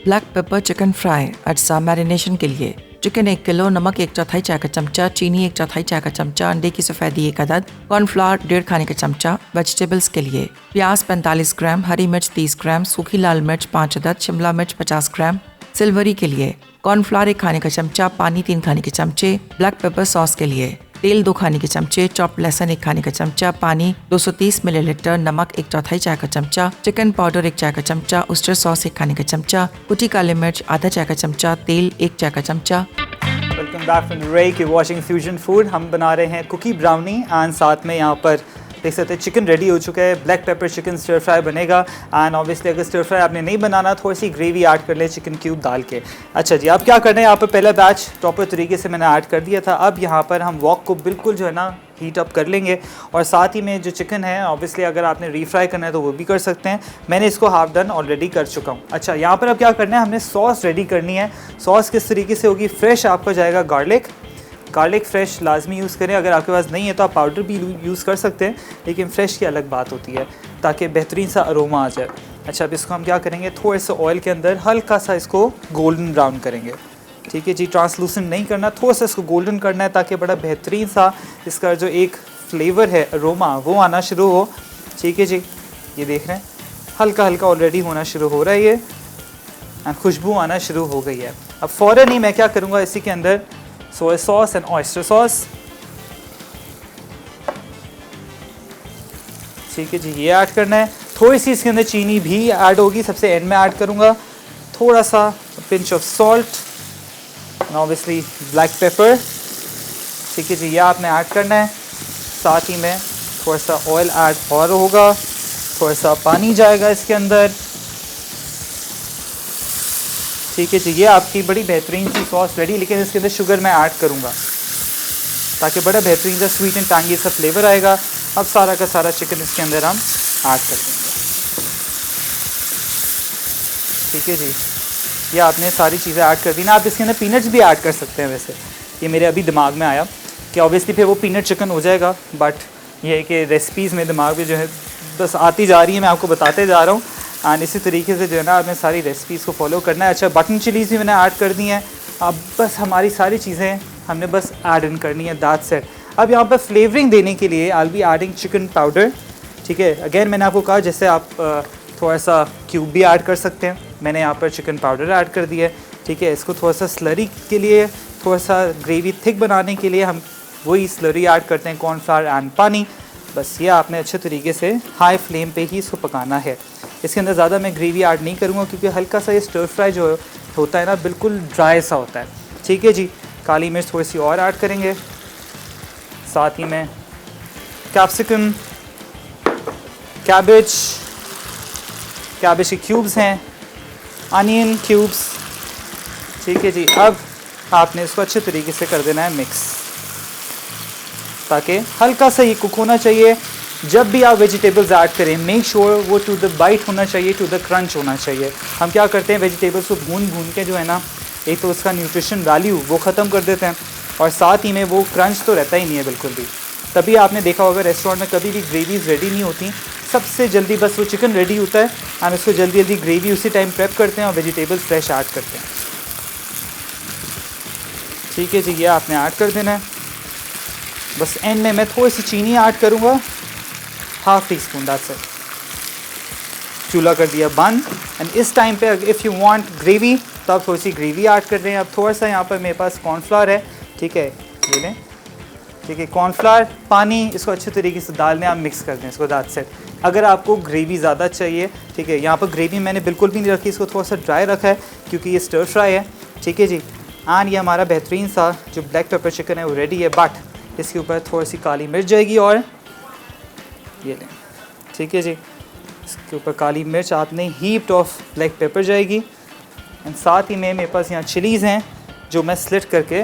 ब्लैक पेपर चिकन फ्राई अज्जा मैरिनेशन के लिए चिकन 1 किलो, नमक 1/4 चाय का चमचा, चीनी 1/4 चाय का चमचा, अंडे की सफ़ेदी 1 अदद, कॉर्नफ्लावर 1.5 खाने का चमचा। वेजिटेबल्स के लिए प्याज 45 ग्राम, हरी मिर्च 30 ग्राम, सूखी लाल मिर्च 5 अदद, शिमला मिर्च 50 ग्राम। सिल्वरी के लिए कॉर्नफ्लावर 1 खाने का चमचा, पानी 3 खाने के चमचे। ब्लैक पेपर सॉस के लिए तेल 2 खाने के चमचे, चॉप लहसुन 1 खाने का चमचा, पानी 230 मिलीलीटर, नमक 1/4 चाय का चमचा, चिकन पाउडर 1 चाय का चमचा, उस्टर सॉस 1 खाने का चमचा, कुटी काली मिर्च आधा चाय का चमचा, तेल 1 चाय का चमचा। Welcome back from break, you watching fusion food. हम बना रहे हैं कुकी ब्राउनी एंड साथ में यहाँ पर देख सकते हैं चिकन रेडी हो चुका है। Black pepper chicken stir fry बनेगा एंड ऑब्वियसली अगर स्टर फ्राई आपने नहीं बनाना थोड़ी सी ग्रेवी ऐड कर ले चिकन क्यूब डाल के। अच्छा जी, अब क्या करना है, यहाँ पर पहला बैच प्रॉपर तरीके से मैंने ऐड कर दिया था। अब यहाँ पर हम वॉक को बिल्कुल जो है ना हीट अप कर लेंगे। और साथ ही में जो चिकन है ऑब्वियसली अगर आपने रीफ्राई करना है तो वो भी कर सकते हैं। मैंने इसको हाफ डन ऑलरेडी कर चुका हूँ। अच्छा, यहाँ पर अब क्या करना है, हमने सॉस रेडी करनी है। सॉस किस तरीके से होगी, फ्रेश आपका जाएगा गार्लिक फ्रेश लाजमी यूज़ करें। अगर आपके पास नहीं है तो आप पाउडर भी यूज़ कर सकते हैं, लेकिन फ़्रेश की अलग बात होती है ताकि बेहतरीन सा अरोमा आ जाए। अच्छा, अब इसको हम क्या करेंगे, थोड़े से ऑयल के अंदर हल्का सा इसको गोल्डन ब्राउन करेंगे। ठीक है जी, ट्रांसलूसेंट नहीं करना, थोड़ा सा इसको गोल्डन करना है ताकि बड़ा बेहतरीन सा इसका जो एक फ्लेवर है, अरोमा, वो आना शुरू हो। ठीक है जी, ये देख रहे हैं हल्का हल्का ऑलरेडी होना शुरू हो रहा है ये, एंड खुशबू आना शुरू हो गई है। अब फ़ौरन ही मैं क्या करूँगा, इसी के अंदर soya sauce and oyster sauce, ठीक है जी, ये ऐड करना है। थोड़ी सी इसके अंदर चीनी भी ऐड होगी, सबसे एंड में ऐड करूँगा। थोड़ा सा pinch of salt, obviously black pepper, ठीक है जी, ये आपने ऐड करना है। साथ ही में थोड़ा सा ऑयल ऐड और होगा, थोड़ा सा पानी जाएगा इसके अंदर। ठीक है जी, ये आपकी बड़ी बेहतरीन सी सॉस रेडी। लेकिन इसके अंदर शुगर मैं ऐड करूँगा ताकि बड़ा बेहतरीन सा स्वीट एंड टैंगी सा फ्लेवर आएगा। अब सारा का सारा चिकन इसके अंदर हम ऐड कर देंगे। ठीक है जी, ये आपने सारी चीज़ें ऐड कर दी ना। आप इसके अंदर पीनट्स भी ऐड कर सकते हैं। वैसे ये मेरे अभी दिमाग में आया कि ऑब्वियसली फिर वो पीनट चिकन हो जाएगा, बट ये है कि रेसिपीज़ में दिमाग में जो है बस आती जा रही है, मैं आपको बताते जा रहा हूँ। एंड इसी तरीके से जो है ना आपने सारी रेसिपीज़ को फॉलो करना है। अच्छा, बटन चिलीज़ भी मैंने ऐड कर दी हैं। अब बस हमारी सारी चीज़ें हमने बस ऐड इन करनी है, दैट्स इट। अब यहाँ पर फ्लेवरिंग देने के लिए आई will be adding chicken powder. ठीक है, अगेन मैंने आपको कहा जैसे आप थोड़ा सा क्यूब भी ऐड कर सकते हैं, मैंने यहाँ पर चिकन पाउडर ऐड कर दिया है। ठीक है, इसको थोड़ा सा स्लरी के लिए, थोड़ा सा ग्रेवी थिक बनाने के लिए हम वही स्लरी ऐड करते हैं, कॉर्नफ्लावर एंड पानी। बस ये आपने अच्छे तरीके से हाई फ्लेम पे ही इसको पकाना है। इसके अंदर ज़्यादा मैं ग्रेवी ऐड नहीं करूँगा क्योंकि हल्का सा ये स्टर फ्राई जो होता है ना बिल्कुल ड्राई सा होता है। ठीक है जी, काली मिर्च थोड़ी सी और ऐड करेंगे। साथ ही में कैप्सिकम, कैबेज के क्यूब्स हैं, अनियन क्यूब्स। ठीक है जी, अब आपने इसको अच्छे तरीके से कर देना है मिक्स, ताकि हल्का सा ये कुक होना चाहिए। जब भी आप वेजिटेबल्स ऐड करें मेक श्योर वो टू द बाइट होना चाहिए, टू द क्रंच होना चाहिए। हम क्या करते हैं, वेजिटेबल्स को भून के जो है ना, एक तो उसका न्यूट्रिशन वैल्यू वो ख़त्म कर देते हैं, और साथ ही में वो क्रंच तो रहता ही नहीं है बिल्कुल भी। तभी आपने देखा होगा रेस्टोरेंट में कभी भी ग्रेवीज रेडी नहीं होती, सबसे जल्दी बस वो चिकन रेडी होता है एंड उसको जल्दी जल्दी ग्रेवी उसी टाइम प्रेप करते हैं और वेजिटेबल्स फ्रेश ऐड करते हैं। ठीक है जी, ये आपने ऐड कर देना है। बस एंड में मैं थोड़ी सी चीनी ऐड करूँगा, half tea spoon, that's it. चूल्हा कर दिया बंद। एंड इस टाइम पे इफ़ यू वांट ग्रेवी तो आप थोड़ी सी ग्रेवी ऐड कर रहे हैं। अब थोड़ा सा यहाँ पर मेरे पास कॉर्नफ्लावर है, ठीक है, ये लें। ठीक है, कॉर्नफ्लावर, पानी, इसको अच्छे तरीके से डाल दें, आप मिक्स कर दें इसको, दैट्स इट। अगर आपको ग्रेवी ज़्यादा चाहिए, ठीक है, यहाँ पर ग्रेवी मैंने बिल्कुल भी नहीं रखी, इसको थोड़ा सा ड्राई रखा है क्योंकि ये स्टर फ्राई है। ठीक है जी, एंड ये हमारा बेहतरीन सा जो ब्लैक पेपर चिकन है वो रेडी है, बट इसके ऊपर थोड़ी सी काली मिर्च जाएगी और ये लें। ठीक है जी, इसके ऊपर काली मिर्च आपने हीप्ड ऑफ ब्लैक पेपर जाएगी। एंड साथ ही में मेरे पास यहाँ चिलीज़ हैं जो मैं स्लिट करके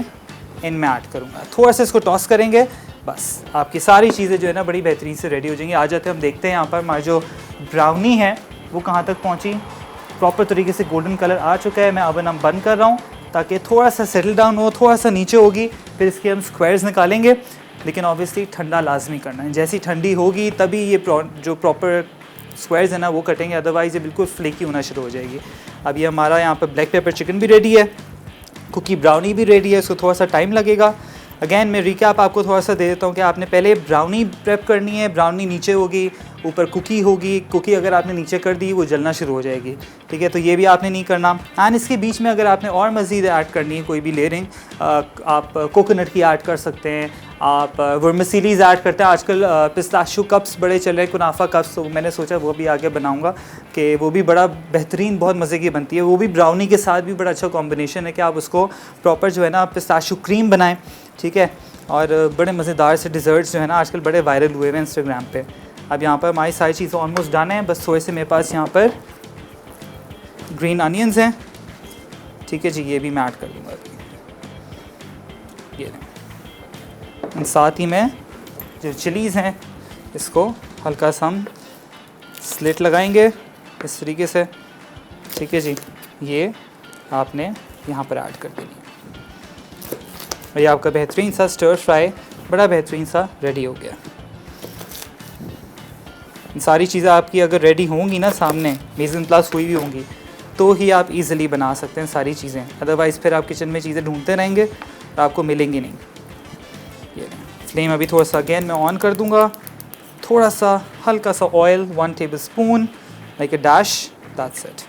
इनमें ऐड करूँगा। थोड़ा सा इसको टॉस करेंगे, बस आपकी सारी चीज़ें जो है ना बड़ी बेहतरीन से रेडी हो जाएंगी। आ जाते हैं, हम देखते हैं यहाँ पर हमारी जो ब्राउनी है वो कहाँ तक पहुँची। प्रॉपर तरीके से गोल्डन कलर आ चुका है। मैं ओवन हम बंद कर रहा हूँ ताकि थोड़ा सा सेटल डाउन हो, थोड़ा सा नीचे होगी, फिर इसके हम स्क्वायर्स निकालेंगे। लेकिन ऑब्वियसली ठंडा लाजमी करना है, जैसी ठंडी होगी तभी ये जो प्रॉपर स्क्वायर्स है ना वो कटेंगे, अदरवाइज़ ये बिल्कुल फ्लेकी होना शुरू हो जाएगी। अब ये हमारा यहाँ पर ब्लैक पेपर चिकन भी रेडी है, कुकी ब्राउनी भी रेडी है, इसको थोड़ा सा टाइम लगेगा। अगेन मैं रिकैप आपको थोड़ा सा दे देता हूँ कि आपने पहले ब्राउनी प्रेप करनी है, ब्राउनी नीचे होगी, ऊपर कुकी होगी। कुकी अगर आपने नीचे कर दी वो जलना शुरू हो जाएगी, ठीक है, तो ये भी आपने नहीं करना। एंड इसके बीच में अगर आपने और मज़ीद ऐड करनी है कोई भी लेयरिंग, आप कोकोनट की ऐड कर सकते हैं, आप वर्मिसेलीज ऐड करते हैं। आजकल पिस्ताशू कप्स बड़े चल रहे हैं, कुनाफा कप्स, तो मैंने सोचा वो भी आगे बनाऊंगा कि वो भी बड़ा बेहतरीन बहुत मज़े की बनती है। वो भी ब्राउनी के साथ भी बड़ा अच्छा कॉम्बिनेशन है कि आप उसको प्रॉपर जो है ना पिस्ताशू क्रीम बनाएं, ठीक है। और बड़े मज़ेदार से डिज़र्ट्स जो है ना आजकल बड़े वायरल हुए हैं इंस्टाग्राम पे। अब यहाँ पर हमारी सारी चीज़ें ऑलमोस्ट डन है, बस थोड़े से मेरे पास यहाँ पर ग्रीन अनियंस हैं, ठीक है जी, ये भी मैं ऐड कर लूँगा। ये साथ ही में जो चिलीज़ हैं इसको हल्का सा हम स्लिट लगाएंगे इस तरीके से, ठीक है जी। ये आपने यहाँ पर ऐड कर देनी है और ये आपका बेहतरीन सा स्टर फ्राई बड़ा बेहतरीन सा रेडी हो गया। सारी चीज़ें आपकी अगर रेडी होंगी ना, सामने मीज़ इन प्लेस हुई भी होंगी, तो ही आप इजीली बना सकते हैं सारी चीज़ें। अदरवाइज़ फिर आप किचन में चीज़ें ढूंढते रहेंगे तो आपको मिलेंगी नहीं। ये फ्लेम अभी थोड़ा सा अगेन मैं ऑन कर दूँगा, थोड़ा सा हल्का सा oil 1 tablespoon like a dash, that's it.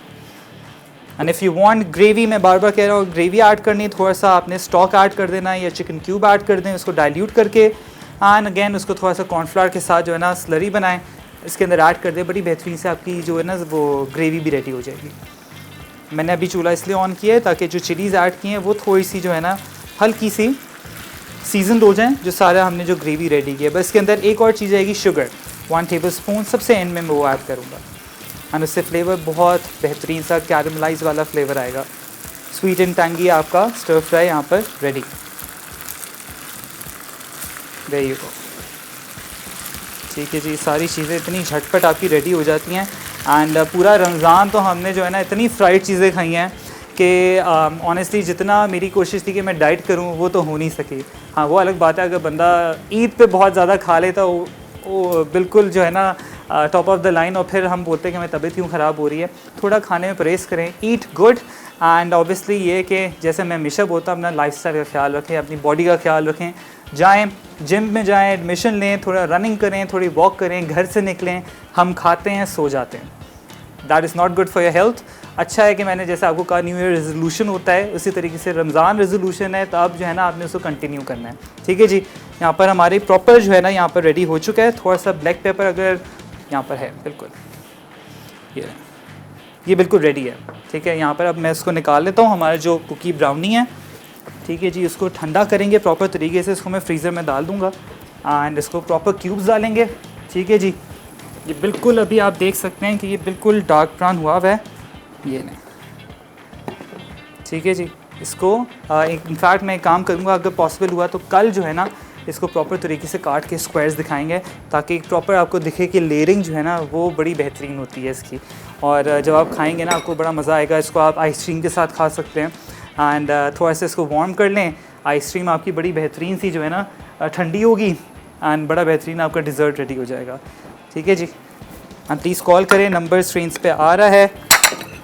And if you want gravy, मैं बार बार कह रहा हूँ ग्रेवी ऐड करनी, थोड़ा सा आपने स्टॉक ऐड कर देना है या चिकन क्यूब ऐड कर दें, उसको डाइल्यूट करके एंड अगेन उसको थोड़ा सा कॉर्नफ्लावर के साथ जो है ना स्लरी बनाएं, इसके अंदर ऐड कर दें, बड़ी बेहतरीन से आपकी जो है ना वो ग्रेवी भी रेडी हो जाएगी। मैंने अभी चूल्हा इसलिए ऑन किया है ताकि जो चिलीज़ ऐड की हैं वो थोड़ी सी जो है ना हल्की सी सीजनड हो जाएं, जो सारा हमने जो ग्रेवी रेडी की है। बस इसके अंदर एक और चीज़ आएगी, शुगर 1 टेबलस्पून, सबसे एंड में मैं वो ऐड करूँगा एंड उससे फ्लेवर बहुत बेहतरीन सा कैरमलाइज वाला फ्लेवर आएगा। स्वीट एंड टैंगी आपका स्टर फ्राई यहाँ पर रेडी। देयर यू गो, ठीक है जी। सारी चीज़ें इतनी झटपट आपकी रेडी हो जाती हैं एंड पूरा रमज़ान तो हमने जो है ना इतनी फ्राइड चीज़ें खाई हैं कि ऑनेस्टली जितना मेरी कोशिश थी कि मैं डाइट करूं वो तो हो नहीं सकी। हाँ, वो अलग बात है अगर बंदा ईद पे बहुत ज़्यादा खा लेता वो बिल्कुल जो है ना टॉप ऑफ द लाइन, और फिर हम बोलते हैं कि मेरी तबीयत क्यों ख़राब हो रही है। थोड़ा खाने में परहेज़ करें, ईट गुड एंड ऑब्वियसली ये कि जैसे मैं हमेशा बोलता हूँ अपना लाइफस्टाइल का ख्याल रखें, अपनी बॉडी का ख्याल रखें, जाएं जिम में जाएं, एडमिशन लें, थोड़ा रनिंग करें, थोड़ी वॉक करें, घर से निकलें। हम खाते हैं सो जाते हैं, that is not good for your health. अच्छा है कि मैंने जैसे आपको कहा न्यू ईयर रेजोल्यूशन होता है, उसी तरीके से रमज़ान रेजोल्यूशन है, तो अब जो है ना आपने उसको कंटिन्यू करना है, ठीक है जी। यहाँ पर हमारी प्रॉपर जो है ना यहाँ पर रेडी हो चुका है। थोड़ा सा ब्लैक पेपर अगर यहाँ पर है, बिल्कुल ये बिल्कुल रेडी है, ठीक है। यहाँ पर अब मैं इसको निकाल लेता हूँ, हमारा जो कुकी ब्राउनी है, ठीक है जी। इसको ठंडा करेंगे प्रॉपर तरीके से, इसको मैं फ्रीज़र में डाल दूँगा एंड इसको प्रॉपर क्यूब्स डालेंगे, ठीक है जी। ये बिल्कुल अभी आप देख सकते हैं कि ये बिल्कुल डार्क ब्राउन हुआ है, ये नहीं, ठीक है जी। इसको इनफैक्ट मैं एक काम करूँगा, अगर पॉसिबल हुआ तो कल जो है ना इसको प्रॉपर तरीके से काट के स्क्वायर्स दिखाएंगे, ताकि प्रॉपर आपको दिखे कि लेयरिंग जो है ना वो बड़ी बेहतरीन होती है इसकी। और जब आप खाएंगे ना आपको बड़ा मज़ा आएगा। इसको आप आइसक्रीम के साथ खा सकते हैं एंड थोड़ा सा इसको वार्म कर लें। आइसक्रीम आपकी बड़ी बेहतरीन सी जो है ना ठंडी होगी एंड बड़ा बेहतरीन आपका डिज़र्ट रेडी हो जाएगा, ठीक है जी। एंड प्लीज़ कॉल करें, नंबर स्क्रीन्स पे आ रहा है।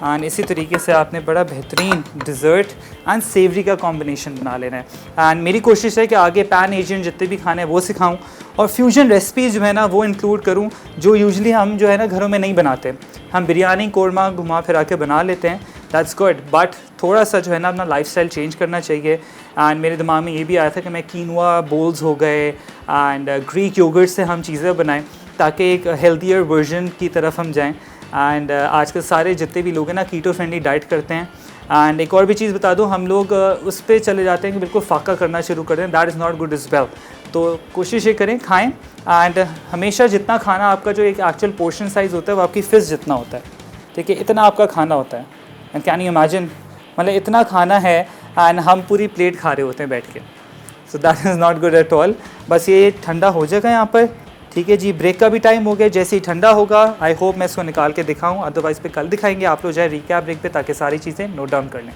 एंड इसी तरीके से आपने बड़ा बेहतरीन डिज़र्ट एंड सेवरी का कॉम्बिनेशन बना लेना है। एंड मेरी कोशिश है कि आगे पैन एशियन जितने भी खाने हैं वो सिखाऊं और फ्यूजन रेसिपीज़ जो है ना वो इंक्लूड करूं, जो यूजुअली हम जो है ना घरों में नहीं बनाते। हम बिरयानी कोरमा घुमा फिरा के बना लेते हैं, दैट्स गुड, बट थोड़ा सा जो है ना अपना लाइफस्टाइल चेंज करना चाहिए। एंड मेरे दिमाग में ये भी आया था कि मैं कीनवा बोल्स हो गए एंड ग्रीक योगर्ट से हम चीज़ें बनाएं, ताकि एक हेल्थियर वर्जन की तरफ हम जाएं। एंड आजकल सारे जितने भी लोग हैं ना कीटो फ्रेंडली डाइट करते हैं। एंड एक और भी चीज़ बता दूं, हम लोग उस पर चले जाते हैं कि बिल्कुल फाका करना शुरू कर दें, that is not good is well. तो कोशिश ये करें खाएं एंड हमेशा जितना खाना आपका जो एक एक्चुअल पोर्शन साइज़ होता है वो आपकी फिस्ट जितना होता है, ठीक है, इतना आपका खाना होता है। एंड कैन यू इमेजिन, मतलब इतना खाना है एंड हम पूरी प्लेट खा रहे होते हैं बैठ के, so that is not good at all. बस ये ठंडा हो जाएगा यहाँ पर, ठीक है जी। ब्रेक का भी टाइम हो गया, जैसे ही ठंडा होगा आई होप मैं इसको निकाल के दिखाऊं, अदरवाइज़ पे कल दिखाएंगे। आप लोग जाए रिकैप ब्रेक पे ताकि सारी चीज़ें नोट डाउन कर लें।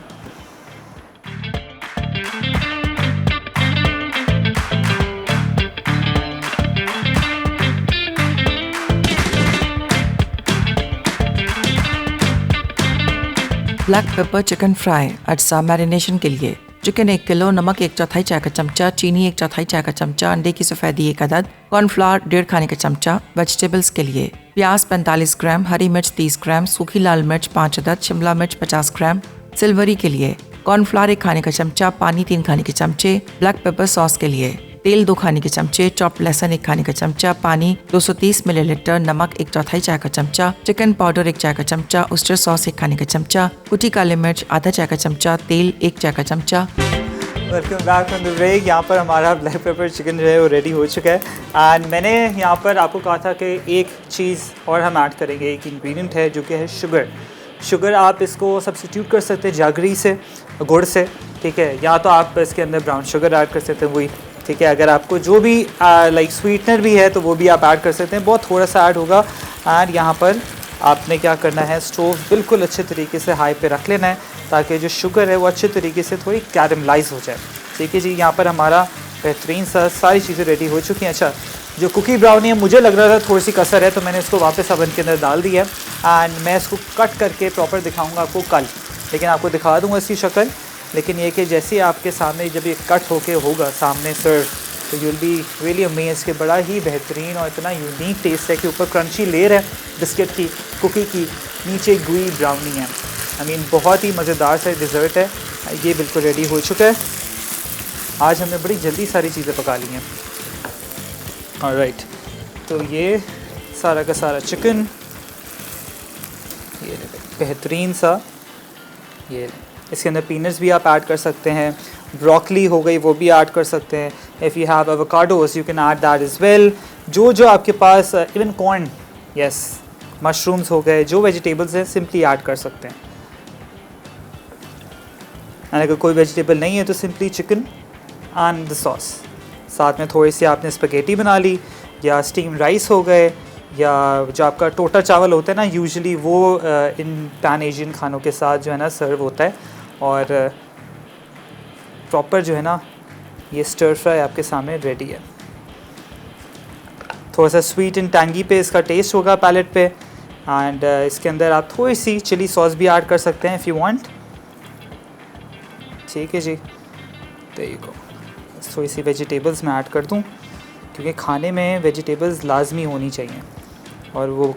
ब्लैक पेपर चिकन फ्राई अज्जा मैरिनेशन के लिए चिकन 1 किलो, नमक 1/4 चाय का चमचा, चीनी 1/4 चाय का चमचा, अंडे की सफ़ेदी 1 अदद, कॉर्नफ्लावर 1.5 खाने का चमचा। वेजिटेबल्स के लिए प्याज 45 ग्राम, हरी मिर्च 30 ग्राम, सूखी लाल मिर्च 5 अदद, शिमला मिर्च 50 ग्राम। सिल्वरी के लिए कॉर्नफ्लावर 1 खाने का चमचा, पानी 3 खाने के चमचे। ब्लैक पेपर सॉस के लिए तेल 2 खाने के चमचे, चॉप लहसुन 1 खाने का चमचा, पानी 230 मिलीलीटर, नमक 1/4 चाय का चमचा, चिकन पाउडर 1 चाय का चमचा, ऑयस्टर सॉस 1 खाने का चमचा, कुटी काली मिर्च आधा चाय का चमचा, तेल 1 चाय का चमचा। Welcome back from the break. यहाँ पर हमारा ब्लैक पेपर चिकन जो है वो रेडी हो चुका है एंड मैंने यहाँ पर आपको कहा था कि एक चीज़ और हम ऐड करेंगे, एक इंग्रेडिएंट है जो कि है शुगर। शुगर आप इसको सब्स्टिट्यूट कर सकते हैं जागरी से, गुड़ से, ठीक है, या तो आप इसके अंदर ब्राउन शुगर ऐड कर सकते हैं, वही ठीक है। अगर आपको जो भी लाइक स्वीटनर भी है तो वो भी आप ऐड कर सकते हैं, बहुत थोड़ा सा ऐड होगा। और यहाँ पर आपने क्या करना है, स्टोव बिल्कुल अच्छे तरीके से हाई पे रख लेना है ताकि जो शुगर है वो अच्छे तरीके से थोड़ी कैरमलाइज हो जाए। ठीक है जी, यहाँ पर हमारा बेहतरीन सा सारी चीज़ें रेडी हो चुकी हैं। अच्छा, जो कुकी ब्राउनी है मुझे लग रहा था थोड़ी सी कसर है, तो मैंने इसको वापस ओवन के अंदर डाल दिया है। एंड मैं इसको कट करके प्रॉपर दिखाऊंगा आपको कल, लेकिन आपको दिखा दूंगा इसकी शक्ल। लेकिन ये कि जैसे ही आपके सामने जब ये कट होके होगा सामने सर्व, तो you will be really amaze कि बड़ा ही बेहतरीन और इतना यूनिक टेस्ट है कि ऊपर क्रंची लेयर है बिस्किट की, कुकी की, नीचे गुई ब्राउनी है। आई मीन बहुत ही मज़ेदार सा डिज़र्ट है। ये बिल्कुल रेडी हो चुका है। आज हमने बड़ी जल्दी सारी चीज़ें पका ली हैं। ऑलराइट, तो ये सारा का सारा चिकन, ये बेहतरीन सा, ये इसके अंदर पीनट्स भी आप ऐड कर सकते हैं, ब्रोकली हो गई वो भी ऐड कर सकते हैं। If you have avocados you can add that is well. जो आपके पास, इवन कॉर्न, यस, मशरूम्स हो गए, जो वेजिटेबल्स हैं सिंपली ऐड कर सकते हैं। एंड अगर कोई वेजिटेबल नहीं है तो simply chicken and the sauce. साथ में थोड़ी सी आपने स्पगेटी बना ली, या स्टीम राइस हो गए, या जो आपका टोटा चावल होता है ना, यूजुअली वो इन पैन एशियन खानों के साथ जो है ना सर्व होता है। और प्रॉपर जो है ना ये स्टर फ्राई आपके सामने रेडी है। थोड़ा सा स्वीट एंड टैंगी पे इसका टेस्ट होगा पैलेट पे। एंड इसके अंदर आप थोड़ी सी चिली सॉस भी ऐड कर सकते हैं इफ़ यू वांट। ठीक है जी, देयर यू गो। थोड़ी सी वेजिटेबल्स मैं ऐड कर दूं, क्योंकि खाने में वेजिटेबल्स लाजमी होनी चाहिए। और वो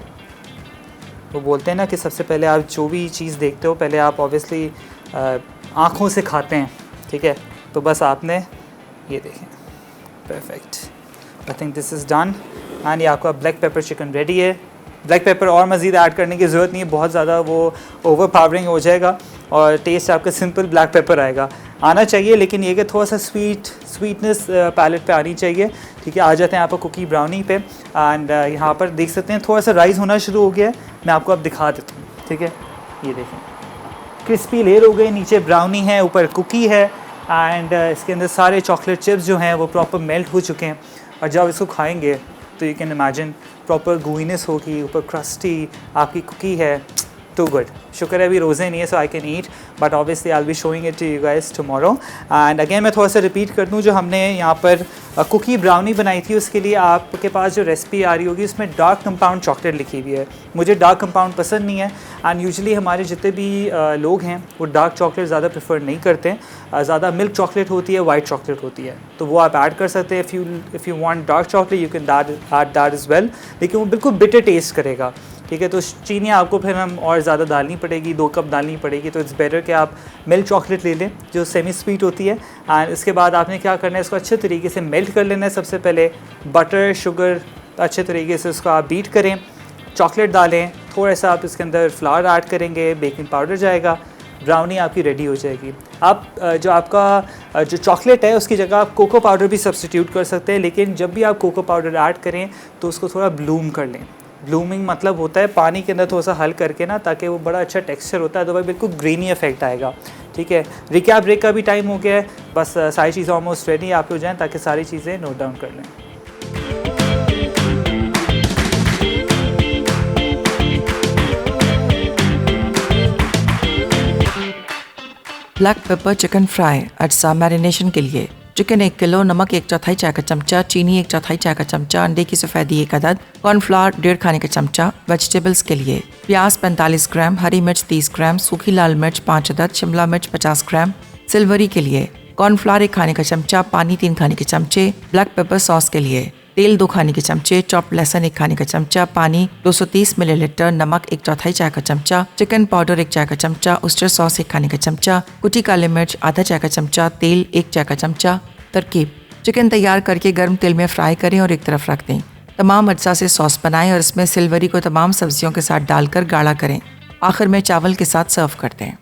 बोलते हैं ना कि सबसे पहले आप जो भी चीज़ देखते हो पहले आप ऑब्वियसली आँखों से खाते हैं। ठीक है, तो बस आपने ये देखें, perfect. I think this is done. And ये आपका ब्लैक पेपर चिकन रेडी है। ब्लैक पेपर और मज़ीद ऐड करने की ज़रूरत नहीं है, बहुत ज़्यादा वो ओवर पावरिंग हो जाएगा और टेस्ट आपका सिंपल ब्लैक पेपर आना चाहिए। लेकिन ये कि थोड़ा सा स्वीटनेस पैलेट पे आनी चाहिए। ठीक है, आ जाते हैं आप कुकी ब्राउनी पे। एंड यहाँ पर देख सकते हैं थोड़ा सा राइस होना शुरू हो गया है। मैं आपको अब दिखा देता हूँ। ठीक है, ये देखें, क्रिस्पी लेयर हो गई, नीचे ब्राउनी है, ऊपर कुकी है। एंड इसके अंदर सारे चॉकलेट चिप्स जो हैं वो प्रॉपर मेल्ट हो चुके हैं। और जब इसको खाएंगे तो you can imagine proper gooeyness होगी, ऊपर क्रस्टी आपकी कुकी है। Too good. शुक्र है अभी रोज़े नहीं है, so I can eat, but obviously I will be showing it to you guys tomorrow. And again मैं थोड़ा सा रिपीट कर दूँ, जो हमने यहाँ पर कुकी ब्राउनी बनाई थी उसके लिए आपके पास जो रेसिपी आ रही होगी उसमें डार्क कंपाउंड चॉकलेट लिखी हुई है। मुझे डार्क कंपाउंड पसंद नहीं है। एंड यूजुअली हमारे जितने भी लोग हैं वो डार्क चॉकलेट ज़्यादा प्रेफर नहीं करते हैं। ज़्यादा मिल्क चॉकलेट होती है, वाइट चॉकलेट होती है, तो वो आप ऐड कर सकते हैं। If you want dark chocolate you can add that is well, लेकिन वो बिल्कुल बिटर टेस्ट करेगा। ठीक है, तो चीनी आपको फिर हम और ज़्यादा डालनी पड़ेगी, 2 कप डालनी पड़ेगी। तो इट्स बेटर कि आप मिल्क चॉकलेट ले लें जो सेमी स्वीट होती है। एंड इसके बाद आपने क्या करना है, इसको अच्छे तरीके से मेल्ट कर लेना है। सबसे पहले बटर शुगर अच्छे तरीके से उसको आप बीट करें, चॉकलेट डालें, थोड़ा सा आप इसके अंदर फ्लावर ऐड करेंगे, बेकिंग पाउडर जाएगा, ब्राउनी आपकी रेडी हो जाएगी। आप जो आपका जो चॉकलेट है उसकी जगह आप कोको पाउडर भी सब्स्टिट्यूट कर सकते हैं, लेकिन जब भी आप कोको पाउडर ऐड करें तो उसको थोड़ा ब्लूम कर लें। ब्लूमिंग मतलब होता है पानी के अंदर थोड़ा सा हल करके ना, ताकि वो बड़ा अच्छा टेक्सचर होता है, तो भाई बिल्कुल ग्रीनी इफेक्ट आएगा। ठीक है, रिकैप ब्रेक का भी टाइम हो गया है, बस सारी चीज़ें ऑलमोस्ट रेडी आप हो जाएं ताकि सारी चीज़ें नोट डाउन कर लें। ब्लैक पेपर चिकन फ्राई अज्जा मैरिनेशन के लिए चिकन 1 किलो, नमक 1/4 चाय का चमचा, चीनी 1/4 चाय का चमचा, अंडे की सफ़ेदी 1 अदद, कॉर्नफ्लावर 1.5 खाने का चमचा। वेजिटेबल्स के लिए प्याज 45 ग्राम, हरी मिर्च 30 ग्राम, सूखी लाल मिर्च 5 अदद, शिमला मिर्च 50 ग्राम। सिल्वरी के लिए कॉर्नफ्लावर 1 खाने का चमचा, पानी 3 खाने के चमचे। ब्लैक पेपर सॉस के लिए तेल 2 खाने के चमचे, चॉप लहसुन 1 खाने का चमचा, पानी 230 मिलीलीटर, नमक 1/4 चाय का चमचा, चिकन पाउडर 1 चाय का चमचा, उस्टर सॉस 1 खाने का चमचा, कुटी काली मिर्च आधा चाय का चमचा, तेल 1 चाय का चमचा। तरकीब: चिकन तैयार करके गर्म तेल में फ्राई करें और एक तरफ रख दें। तमाम अज्जा से सॉस बनाएं और इसमें सिल्वरी को तमाम सब्जियों के साथ डालकर गाढ़ा करें। आखिर में चावल के साथ सर्व कर दें।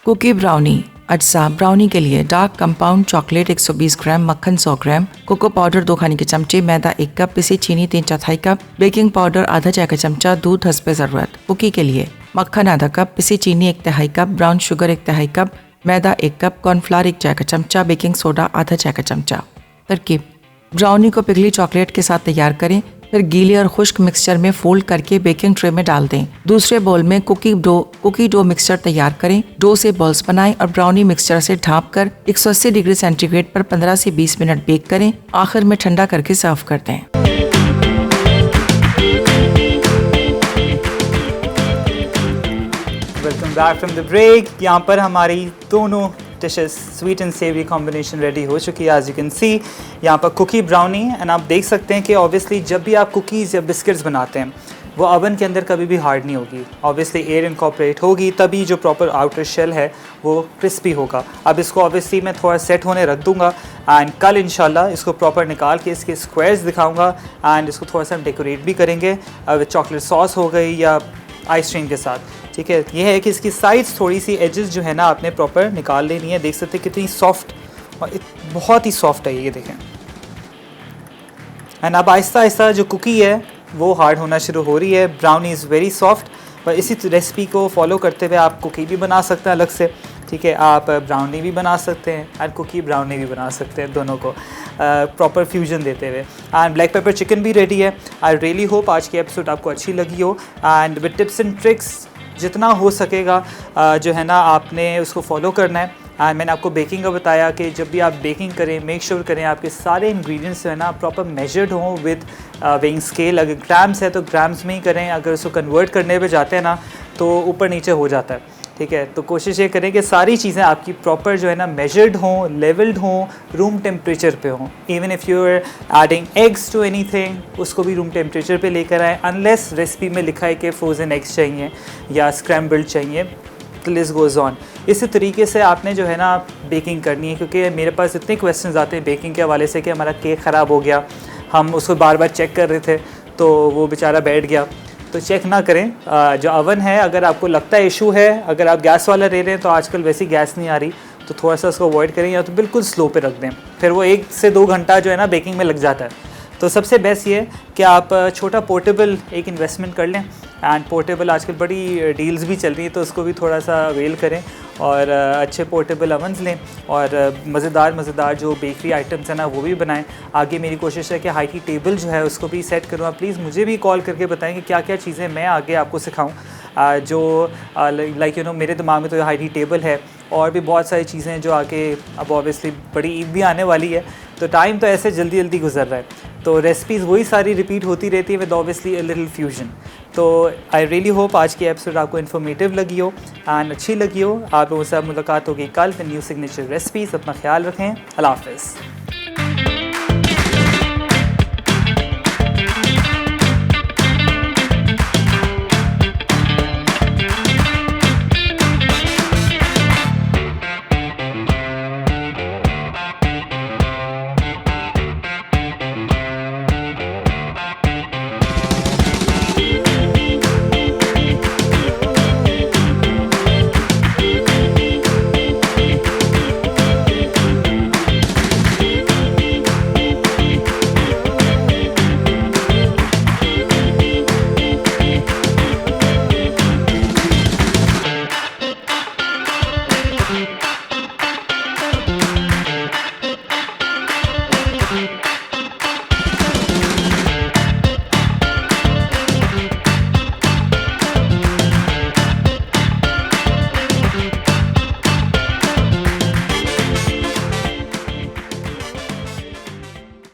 कुकी ब्राउनी अज्जा ब्राउनी के लिए डार्क कंपाउंड चॉकलेट 120 ग्राम, मक्खन 100 ग्राम, कोको पाउडर 2 खाने के चमचे, मैदा 1 कप, पिसी चीनी 3/4 कप, बेकिंग पाउडर आधा चाय का चमचा, दूध हस्बे ज़रूरत। कुकी के लिए मक्खन आधा कप, पिसी चीनी 1/3 कप, ब्राउन शुगर 1/3 कप, मैदा 1 कप, कॉर्नफ्लावर 1 चाय का चमचा, बेकिंग सोडा आधा चाय का चमचा। तरकीब: ब्राउनी को पिघली चॉकलेट के साथ तैयार करें, फिर गीले और खुश्क मिक्सचर में फोल्ड करके बेकिंग ट्रे में डाल दें। दूसरे बाउल में कुकी डो मिक्सचर तैयार करें, डो से बॉल्स बनाएं और ब्राउनी मिक्सचर से ढाँप कर 180 डिग्री सेंटीग्रेड पर 15 से 20 मिनट बेक करें। आखिर में ठंडा करके सर्व कर दें। Welcome back from the break. यहाँ पर हमारी दोनों dishes sweet and savoury combination ready हो चुकी है। एज यू कैन सी यहाँ पर कुकी ब्राउनी, एंड आप देख सकते हैं कि ऑब्वियसली जब भी आप कुकीज़ या बिस्किट्स बनाते हैं वो ओवन के अंदर कभी भी हार्ड नहीं होगी। ऑब्वियसली एयर इनकॉर्पोरेट होगी तभी जो प्रॉपर आउटर शेल है वो क्रिस्पी होगा। अब इसको ऑब्वियसली मैं थोड़ा सेट होने रख दूँगा एंड कल इंशाल्लाह इसको प्रॉपर निकाल के इसके स्क्वायर्स दिखाऊँगा एंड इसको थोड़ा सा हम डेकोरेट भी करेंगे विद चॉकलेट सॉस हो गई या आइसक्रीम के साथ। ठीक है, ये है कि इसकी साइड्स थोड़ी सी एजेस जो है ना आपने प्रॉपर निकाल लेनी है। देख सकते हैं कितनी सॉफ्ट और बहुत ही सॉफ्ट है ये देखें। एंड अब आहिस्ता आहिस्ता जो कुकी है वो हार्ड होना शुरू हो रही है। ब्राउनी इज़ वेरी सॉफ्ट, पर इसी रेसिपी को फॉलो करते हुए आप कुकी भी बना सकते हैं अलग से। ठीक है, आप ब्राउनी भी बना सकते हैं एंड कुकी ब्राउनी भी बना सकते हैं, दोनों को प्रॉपर फ्यूजन देते हुए। एंड ब्लैक पेपर चिकन भी रेडी है। आई रियली होप आज की एपिसोड आपको अच्छी लगी हो and with tips and tricks जितना हो सकेगा जो है ना आपने उसको फॉलो करना है। एंड मैंने आपको बेकिंग का बताया कि जब भी आप बेकिंग करें मेक श्योर करें आपके सारे इंग्रेडिएंट्स जो है ना प्रॉपर मेजर्ड हों विद वेइंग स्केल। अगर ग्राम्स है तो ग्राम्स में ही करें, अगर उसको कन्वर्ट करने पे जाते हैं ना तो ऊपर नीचे हो जाता है। ठीक है, तो कोशिश ये करें कि सारी चीज़ें आपकी प्रॉपर जो है ना मेजर्ड हों, लेवल्ड हों, रूम टेम्परेचर पे हों। Even if you are adding eggs to anything उसको भी रूम टेम्परेचर पे लेकर आएँ, अनलेस रेसिपी में लिखा है कि फ्रोज़न एग्स चाहिए या स्क्रैम्बल्ड चाहिए। The list goes on. इसी तरीके से आपने जो है ना बेकिंग करनी है, क्योंकि मेरे पास इतने क्वेश्चंस आते हैं बेकिंग के हवाले से कि हमारा केक ख़राब हो गया, हम उसको बार बार चेक कर रहे थे तो वो बेचारा बैठ गया। तो चेक ना करें। जो अवन है अगर आपको लगता है इशू है, अगर आप गैस वाला ले रहे हैं तो आजकल वैसी गैस नहीं आ रही तो थोड़ा सा उसको अवॉइड करें या तो बिल्कुल स्लो पे रख दें, फिर वो 1 से 2 घंटा जो है ना बेकिंग में लग जाता है। तो सबसे बेस्ट ये है कि आप छोटा पोर्टेबल एक इन्वेस्टमेंट कर लें एंड पोर्टेबल आजकल बड़ी डील्स भी चल रही है तो उसको भी थोड़ा सा अवेल करें और अच्छे पोर्टेबल अवन्स लें और मज़ेदार जो बेकरी आइटम्स हैं ना वो भी बनाएं। आगे मेरी कोशिश है कि हाई टी टेबल जो है उसको भी सेट करूँ। आप प्लीज़ मुझे भी कॉल करके बताएं कि क्या क्या चीज़ें मैं आगे आपको सिखाऊं। जो लाइक यू नो मेरे दिमाग में तो हाई टी टेबल है और भी बहुत सारी चीज़ें जो आगे अब ऑब्वियसली बड़ी ईद भी आने वाली है तो टाइम तो ऐसे जल्दी जल्दी गुजर रहा है तो रेसिपीज़ वही सारी रिपीट होती रहती है with obviously a little fusion. तो आई रियली होप आज की एपिसोड आपको इन्फॉर्मेटिव लगी हो एंड अच्छी लगी हो। आप लोगों से मुलाकात होगी कल विद न्यू सिग्नेचर रेसिपीज़। अपना ख्याल रखें। अल्लाह हाफ़िज़।